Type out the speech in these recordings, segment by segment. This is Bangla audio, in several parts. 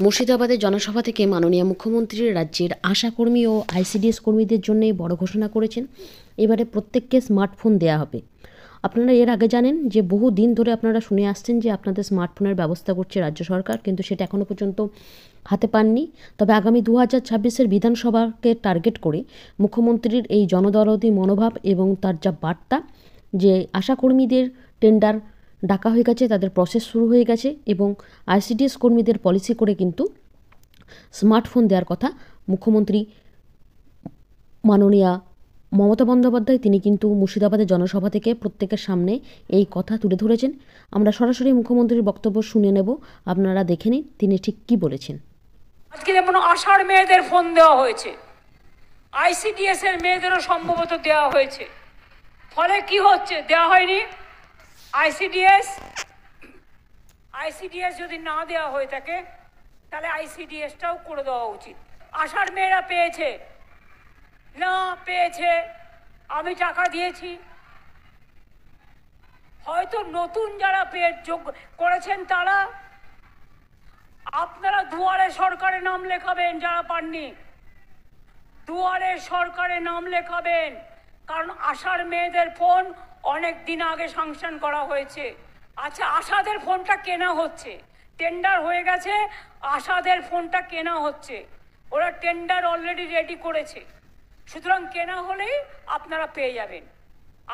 মুর্শিদাবাদের জনসভা থেকে মাননীয় মুখ্যমন্ত্রী রাজ্যের আশাকর্মী ও আইসিডিএস কর্মীদের জন্য বড় ঘোষণা করেছেন। এবারে প্রত্যেককে স্মার্টফোন দেওয়া হবে। আপনারা এর আগে জানেন যে বহু দিন ধরে আপনারা শুনে আসছেন যে আপনাদের স্মার্টফোনের ব্যবস্থা করছে রাজ্য সরকার, কিন্তু সেটা এখনও পর্যন্ত হাতে পাননি। তবে আগামী 2026-এর বিধানসভাকে টার্গেট করে মুখ্যমন্ত্রীর এই জনদরদি মনোভাব এবং তার যা বার্তা, যে আশাকর্মীদের টেন্ডার ডাকা হয়ে গেছে, তাদের প্রসেস শুরু হয়ে গেছে এবং আইসিডিএস কর্মীদের পলিসি করে কিন্তু স্মার্টফোন দেওয়ার কথা মুখ্যমন্ত্রী মাননীয়া মমতা বন্দ্যোপাধ্যায় তিনি কিন্তু মুর্শিদাবাদের জনসভা থেকে প্রত্যেকের সামনে এই কথা তুলে ধরেছেন। আমরা সরাসরি মুখ্যমন্ত্রীর বক্তব্য শুনে নেব, আপনারা দেখে নিন তিনি ঠিক কী বলেছেন। আজকে যেমন আশার মেয়েদের ফোন দেওয়া হয়েছে, আইসিডিএস এর মেয়েদেরও সম্ভবত দেওয়া হয়েছে। ফলে কি হচ্ছে? দেওয়া হয়নি। আইসিডিএস যদি না দেওয়া হয়ে থাকে তাহলে আইসিডিএসটাও করে দেওয়া উচিত। আশার মেয়েরা পেয়েছে না পেয়েছে, আমি টাকা দিয়েছি, হয়তো নতুন যারা যোগ্য করেছেন তারা। আপনারা দুয়ারে সরকারে নাম লেখাবেন, যারা পাননি দুয়ারে সরকারে নাম লেখাবেন, কারণ আশার মেয়েদের ফোন অনেক দিন আগে স্যাংশন করা হয়েছে। আচ্ছা, আশাদের ফোনটা কেনা হচ্ছে, টেন্ডার হয়ে গেছে, আশাদের ফোনটা কেনা হচ্ছে, ওরা টেন্ডার অলরেডি রেডি করেছে, সুতরাং কেনা হলেই আপনারা পেয়ে যাবেন।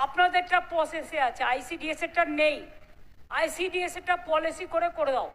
আপনাদেরটা প্রসেসে আছে, আইসিডিএস এরটা নেই। আইসিডিএস এরটা পলিসি করে দাও।